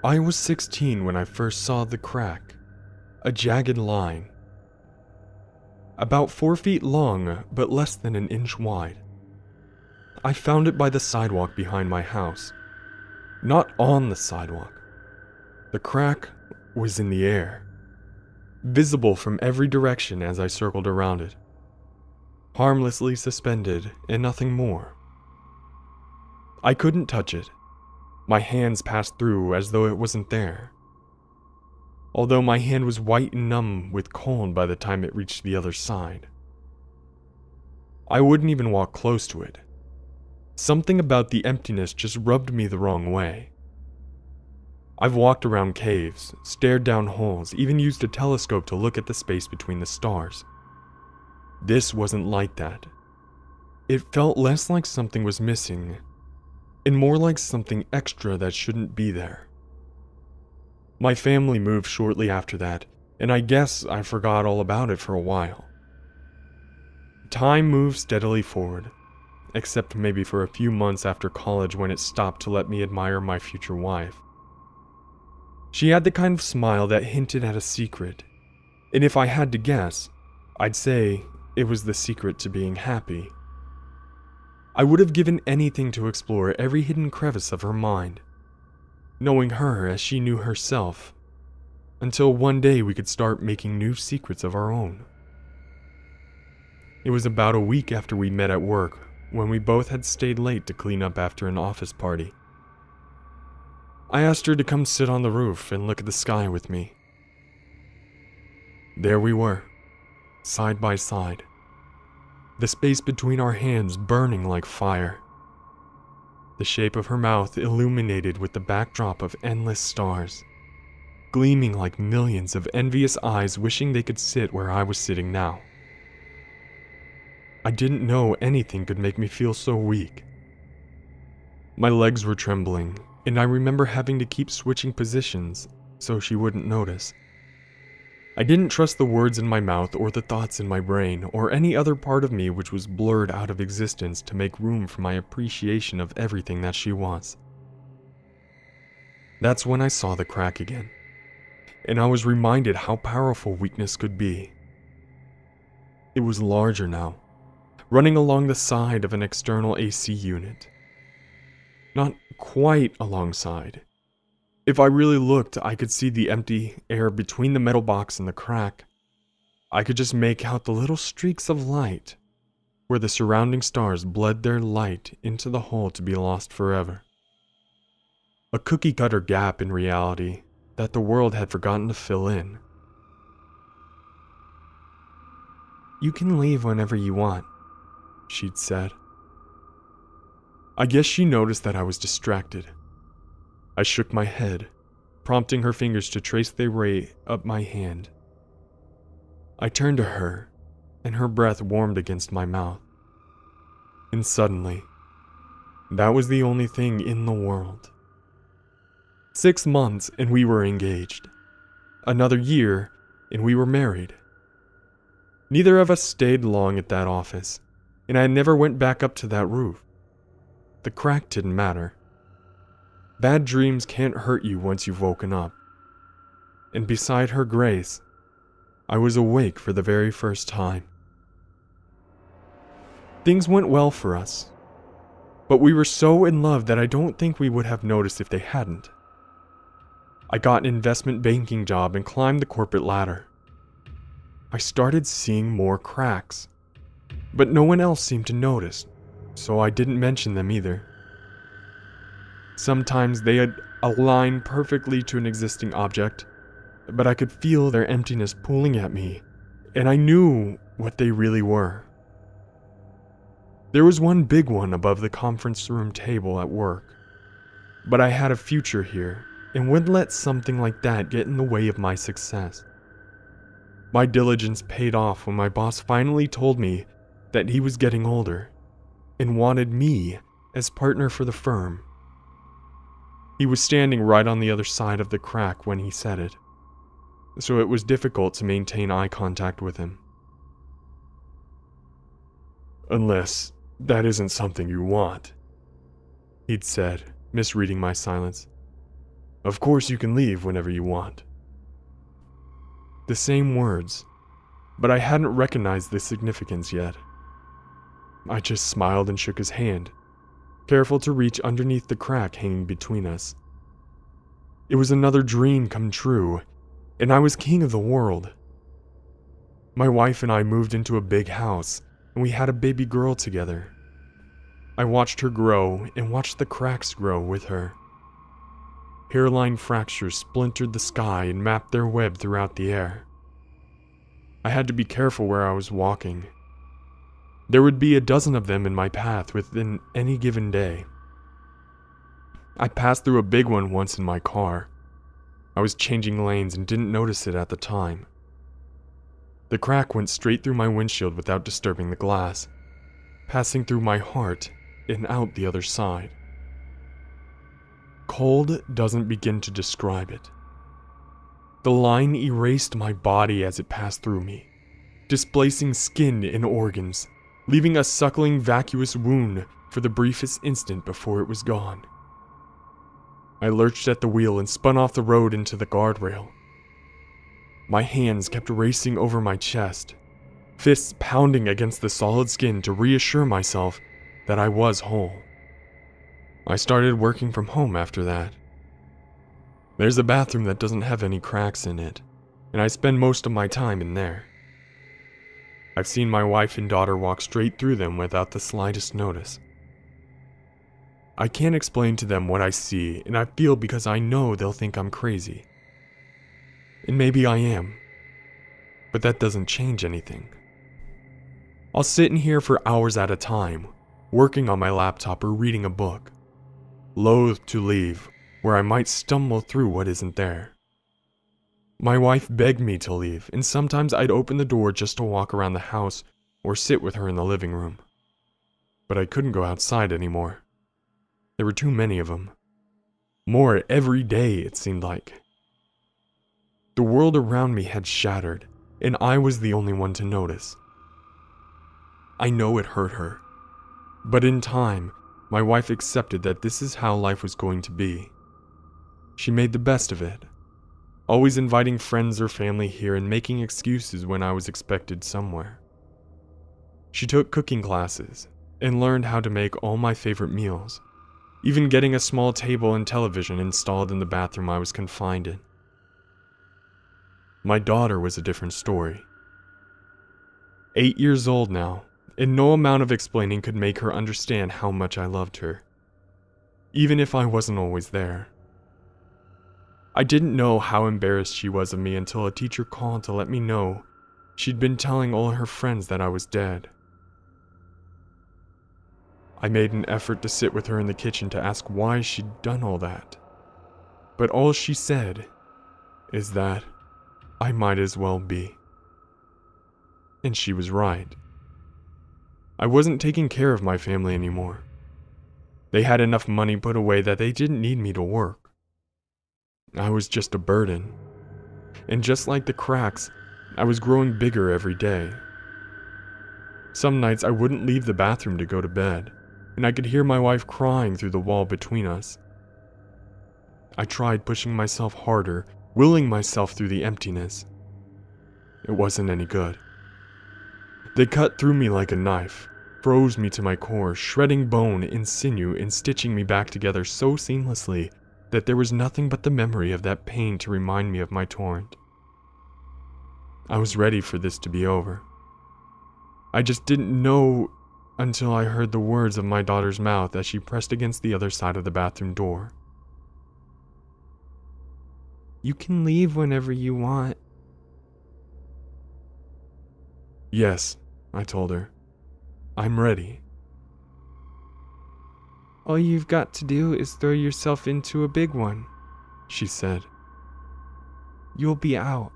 I was 16 when I first saw the crack, a jagged line, about 4 feet long but less than an inch wide. I found it by the sidewalk behind my house, not on the sidewalk. The crack was in the air, visible from every direction as I circled around it, harmlessly suspended and nothing more. I couldn't touch it. My hands passed through as though it wasn't there, although my hand was white and numb with cold by the time it reached the other side. I wouldn't even walk close to it. Something about the emptiness just rubbed me the wrong way. I've walked around caves, stared down holes, even used a telescope to look at the space between the stars. This wasn't like that. It felt less like something was missing, and more like something extra that shouldn't be there. My family moved shortly after that, and I guess I forgot all about it for a while. Time moved steadily forward, except maybe for a few months after college when it stopped to let me admire my future wife. She had the kind of smile that hinted at a secret, and if I had to guess, I'd say it was the secret to being happy. I would have given anything to explore every hidden crevice of her mind, knowing her as she knew herself, until one day we could start making new secrets of our own. It was about a week after we met at work when we both had stayed late to clean up after an office party. I asked her to come sit on the roof and look at the sky with me. There we were, side by side, the space between our hands burning like fire. The shape of her mouth illuminated with the backdrop of endless stars, gleaming like millions of envious eyes wishing they could sit where I was sitting now. I didn't know anything could make me feel so weak. My legs were trembling, and I remember having to keep switching positions so she wouldn't notice. I didn't trust the words in my mouth or the thoughts in my brain or any other part of me which was blurred out of existence to make room for my appreciation of everything that she was. That's when I saw the crack again, and I was reminded how powerful weakness could be. It was larger now, running along the side of an external AC unit. Not quite alongside. If I really looked, I could see the empty air between the metal box and the crack. I could just make out the little streaks of light, where the surrounding stars bled their light into the hole to be lost forever. A cookie-cutter gap in reality that the world had forgotten to fill in. "You can leave whenever you want," she'd said. I guess she noticed that I was distracted. I shook my head, prompting her fingers to trace their way up my hand. I turned to her, and her breath warmed against my mouth. And suddenly, that was the only thing in the world. 6 months and we were engaged. Another year and we were married. Neither of us stayed long at that office, and I never went back up to that roof. The crack didn't matter. Bad dreams can't hurt you once you've woken up. And beside her grace, I was awake for the very first time. Things went well for us, but we were so in love that I don't think we would have noticed if they hadn't. I got an investment banking job and climbed the corporate ladder. I started seeing more cracks, but no one else seemed to notice, so I didn't mention them either. Sometimes they had aligned perfectly to an existing object, but I could feel their emptiness pulling at me, and I knew what they really were. There was one big one above the conference room table at work, but I had a future here and wouldn't let something like that get in the way of my success. My diligence paid off when my boss finally told me that he was getting older and wanted me as partner for the firm. He was standing right on the other side of the crack when he said it, so it was difficult to maintain eye contact with him. "Unless that isn't something you want," he'd said, misreading my silence. Of course you can leave whenever you want. The same words, but I hadn't recognized the significance yet. I just smiled and shook his hand, careful to reach underneath the crack hanging between us. It was another dream come true, and I was king of the world. My wife and I moved into a big house, and we had a baby girl together. I watched her grow and watched the cracks grow with her. Hairline fractures splintered the sky and mapped their web throughout the air. I had to be careful where I was walking. There would be a dozen of them in my path within any given day. I passed through a big one once in my car. I was changing lanes and didn't notice it at the time. The crack went straight through my windshield without disturbing the glass, passing through my heart and out the other side. Cold doesn't begin to describe it. The line erased my body as it passed through me, displacing skin and organs, leaving a suckling vacuous wound for the briefest instant before it was gone. I lurched at the wheel and spun off the road into the guardrail. My hands kept racing over my chest, fists pounding against the solid skin to reassure myself that I was whole. I started working from home after that. There's a bathroom that doesn't have any cracks in it, and I spend most of my time in there. I've seen my wife and daughter walk straight through them without the slightest notice. I can't explain to them what I see and I feel because I know they'll think I'm crazy. And maybe I am, but that doesn't change anything. I'll sit in here for hours at a time, working on my laptop or reading a book, loath to leave, where I might stumble through what isn't there. My wife begged me to leave, and sometimes I'd open the door just to walk around the house or sit with her in the living room. But I couldn't go outside anymore. There were too many of them. More every day, it seemed like. The world around me had shattered, and I was the only one to notice. I know it hurt her, but in time, my wife accepted that this is how life was going to be. She made the best of it, always inviting friends or family here and making excuses when I was expected somewhere. She took cooking classes and learned how to make all my favorite meals, even getting a small table and television installed in the bathroom I was confined in. My daughter was a different story. 8 years old now, and no amount of explaining could make her understand how much I loved her, even if I wasn't always there. I didn't know how embarrassed she was of me until a teacher called to let me know she'd been telling all her friends that I was dead. I made an effort to sit with her in the kitchen to ask why she'd done all that, but all she said is that I might as well be. And she was right. I wasn't taking care of my family anymore. They had enough money put away that they didn't need me to work. I was just a burden. And just like the cracks, I was growing bigger every day. Some nights I wouldn't leave the bathroom to go to bed, and I could hear my wife crying through the wall between us. I tried pushing myself harder, willing myself through the emptiness. It wasn't any good. They cut through me like a knife, froze me to my core, shredding bone and sinew and stitching me back together so seamlessly that there was nothing but the memory of that pain to remind me of my torrent. I was ready for this to be over. I just didn't know until I heard the words of my daughter's mouth as she pressed against the other side of the bathroom door. "You can leave whenever you want." "Yes," I told her. "I'm ready." "All you've got to do is throw yourself into a big one," she said. "You'll be out."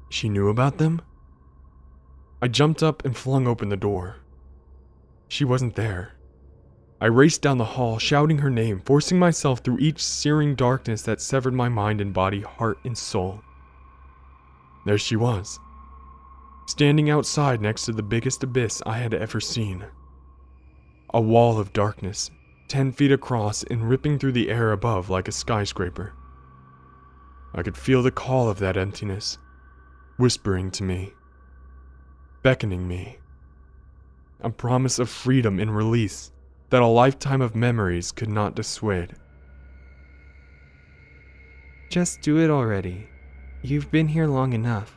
She knew about them? I jumped up and flung open the door. She wasn't there. I raced down the hall, shouting her name, forcing myself through each searing darkness that severed my mind and body, heart and soul. There she was, standing outside next to the biggest abyss I had ever seen. A wall of darkness, 10 feet across and ripping through the air above like a skyscraper. I could feel the call of that emptiness, whispering to me, beckoning me. A promise of freedom and release that a lifetime of memories could not dissuade. Just do it already. You've been here long enough,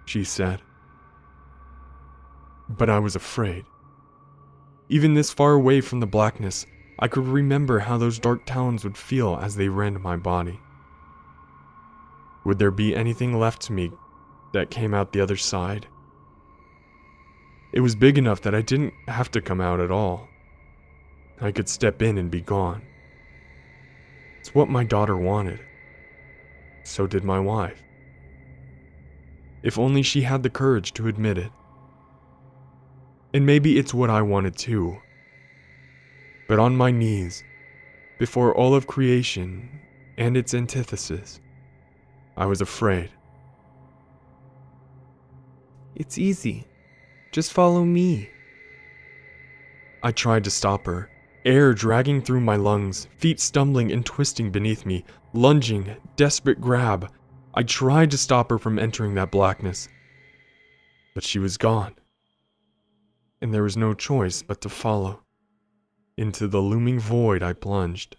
she said. But I was afraid. Even this far away from the blackness, I could remember how those dark talons would feel as they rend my body. Would there be anything left to me that came out the other side? It was big enough that I didn't have to come out at all. I could step in and be gone. It's what my daughter wanted. So did my wife. If only she had the courage to admit it. And maybe it's what I wanted too. But on my knees, before all of creation and its antithesis, I was afraid. It's easy. Just follow me. I tried to stop her, air dragging through my lungs, feet stumbling and twisting beneath me, lunging, desperate grab. I tried to stop her from entering that blackness. But she was gone. And there was no choice but to follow. Into the looming void I plunged,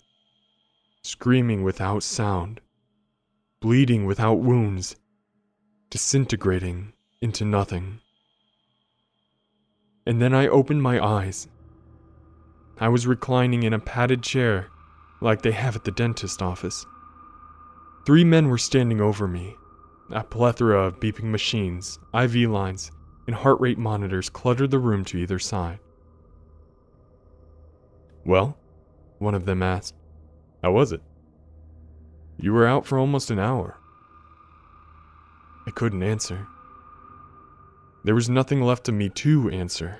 screaming without sound, bleeding without wounds, disintegrating into nothing. And then I opened my eyes. I was reclining in a padded chair, like they have at the dentist office. 3 men were standing over me. A plethora of beeping machines, IV lines, and heart rate monitors cluttered the room to either side. "Well?" one of them asked. "How was it? You were out for almost an hour." I couldn't answer. There was nothing left of me to answer.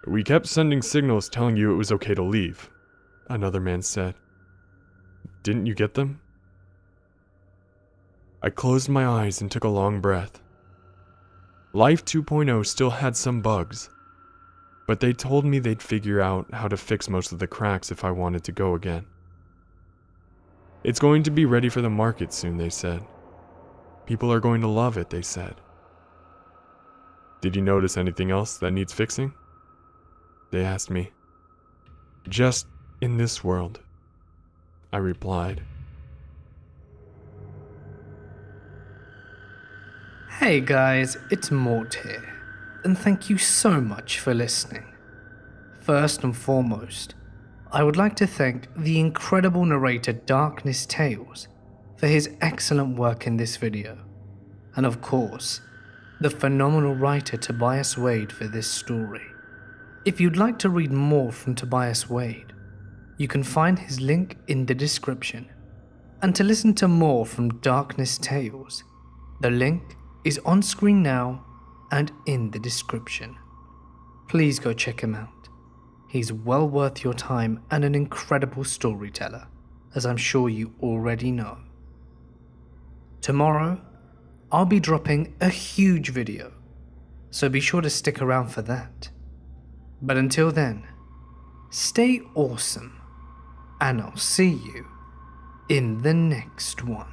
"We kept sending signals telling you it was okay to leave," another man said. "Didn't you get them?" I closed my eyes and took a long breath. Life 2.0 still had some bugs, but they told me they'd figure out how to fix most of the cracks if I wanted to go again. It's going to be ready for the market soon, they said. People are going to love it, they said. "Did you notice anything else that needs fixing?" they asked me. "Just in this world," I replied. Hey guys, it's Mort here, and thank you so much for listening. First and foremost, I would like to thank the incredible narrator Darkness Tales for his excellent work in this video, and of course, the phenomenal writer Tobias Wade for this story. If you'd like to read more from Tobias Wade, you can find his link in the description. And to listen to more from Darkness Tales, the link is on screen now and in the description. Please go check him out. He's well worth your time and an incredible storyteller, as I'm sure you already know. Tomorrow, I'll be dropping a huge video, so be sure to stick around for that. But until then, stay awesome, and I'll see you in the next one.